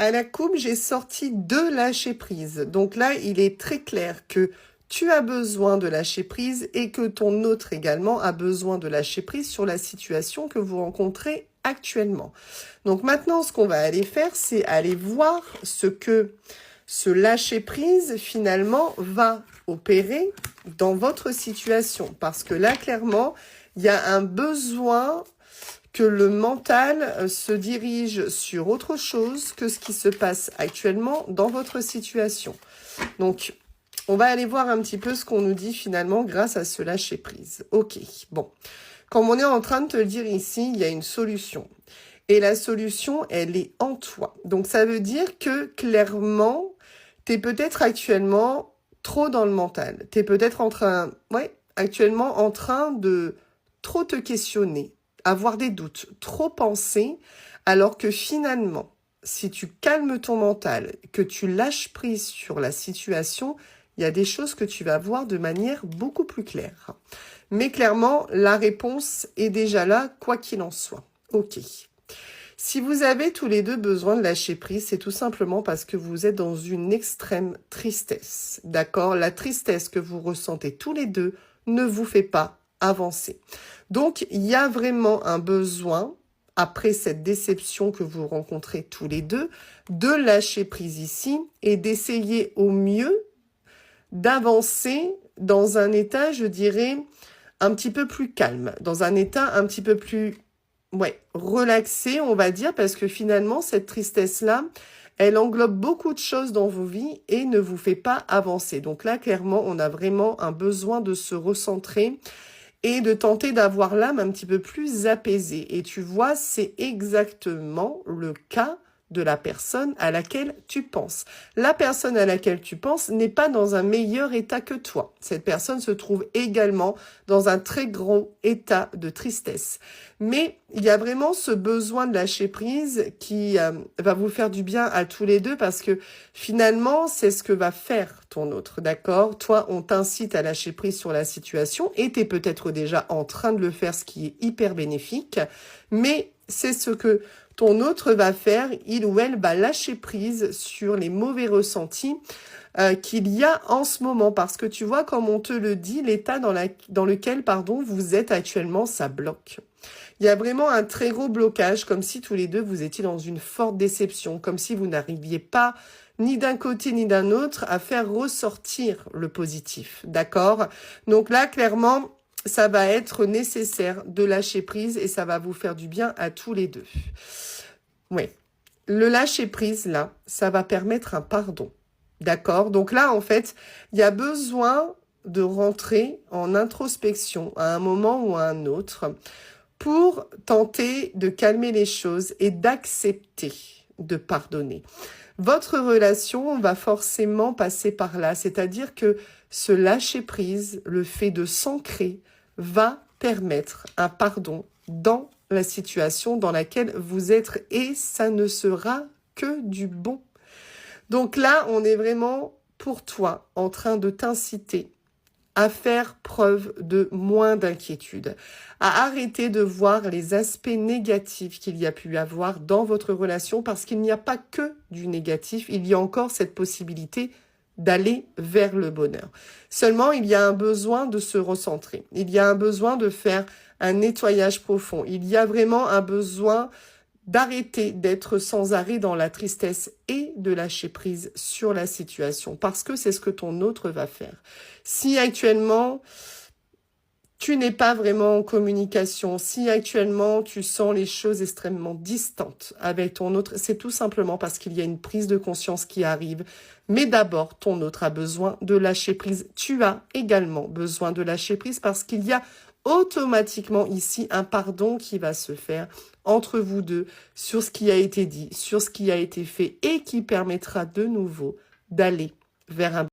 À la coupe, j'ai sorti 2 lâcher prise. Donc là, il est très clair que tu as besoin de lâcher prise et que ton autre également a besoin de lâcher prise sur la situation que vous rencontrez actuellement. Donc maintenant, ce qu'on va aller faire, c'est aller voir ce que ce lâcher prise, finalement, va opérer dans votre situation. Parce que là, clairement, il y a un besoin que le mental se dirige sur autre chose que ce qui se passe actuellement dans votre situation. Donc, on va aller voir un petit peu ce qu'on nous dit finalement grâce à ce lâcher prise. Ok, bon. Comme on est en train de te le dire ici, il y a une solution. Et la solution, elle est en toi. Donc, ça veut dire que clairement, tu es peut-être actuellement trop dans le mental. Tu es peut-être actuellement en train de trop te questionner, avoir des doutes, trop penser, alors que finalement, si tu calmes ton mental, que tu lâches prise sur la situation, il y a des choses que tu vas voir de manière beaucoup plus claire. Mais clairement, la réponse est déjà là, quoi qu'il en soit. Ok. Si vous avez tous les deux besoin de lâcher prise, c'est tout simplement parce que vous êtes dans une extrême tristesse. D'accord? La tristesse que vous ressentez tous les deux ne vous fait pas avancer. Donc, il y a vraiment un besoin, après cette déception que vous rencontrez tous les deux, de lâcher prise ici et d'essayer au mieux d'avancer dans un état, je dirais, un petit peu plus calme, dans un état un petit peu plus relaxé, on va dire, parce que finalement, cette tristesse-là, elle englobe beaucoup de choses dans vos vies et ne vous fait pas avancer. Donc là, clairement, on a vraiment un besoin de se recentrer et de tenter d'avoir l'âme un petit peu plus apaisée. Et tu vois, c'est exactement le cas de la personne à laquelle tu penses. La personne à laquelle tu penses n'est pas dans un meilleur état que toi. Cette personne se trouve également dans un très gros état de tristesse. Mais il y a vraiment ce besoin de lâcher prise qui va vous faire du bien à tous les deux parce que finalement, c'est ce que va faire ton autre, d'accord? Toi, on t'incite à lâcher prise sur la situation et tu es peut-être déjà en train de le faire, ce qui est hyper bénéfique. Mais c'est ce que ton autre va faire, il ou elle va lâcher prise sur les mauvais ressentis qu'il y a en ce moment. Parce que tu vois, comme on te le dit, l'état dans lequel vous êtes actuellement, ça bloque. Il y a vraiment un très gros blocage, comme si tous les deux, vous étiez dans une forte déception, comme si vous n'arriviez pas, ni d'un côté ni d'un autre, à faire ressortir le positif. D'accord? Donc là, clairement, ça va être nécessaire de lâcher prise et ça va vous faire du bien à tous les deux. Oui. Le lâcher prise, là, ça va permettre un pardon. D'accord? Donc là, en fait, il y a besoin de rentrer en introspection à un moment ou à un autre pour tenter de calmer les choses et d'accepter de pardonner. Votre relation va forcément passer par là, c'est-à-dire que ce lâcher prise, le fait de s'ancrer, va permettre un pardon dans la situation dans laquelle vous êtes et ça ne sera que du bon. Donc là, on est vraiment pour toi en train de t'inciter à faire preuve de moins d'inquiétude, à arrêter de voir les aspects négatifs qu'il y a pu avoir dans votre relation parce qu'il n'y a pas que du négatif, il y a encore cette possibilité d'aller vers le bonheur. Seulement, il y a un besoin de se recentrer. Il y a un besoin de faire un nettoyage profond. Il y a vraiment un besoin d'arrêter d'être sans arrêt dans la tristesse et de lâcher prise sur la situation parce que c'est ce que ton autre va faire. Si actuellement, tu n'es pas vraiment en communication, si actuellement tu sens les choses extrêmement distantes avec ton autre, c'est tout simplement parce qu'il y a une prise de conscience qui arrive. Mais d'abord, ton autre a besoin de lâcher prise. Tu as également besoin de lâcher prise parce qu'il y a automatiquement ici un pardon qui va se faire entre vous deux sur ce qui a été dit, sur ce qui a été fait et qui permettra de nouveau d'aller vers un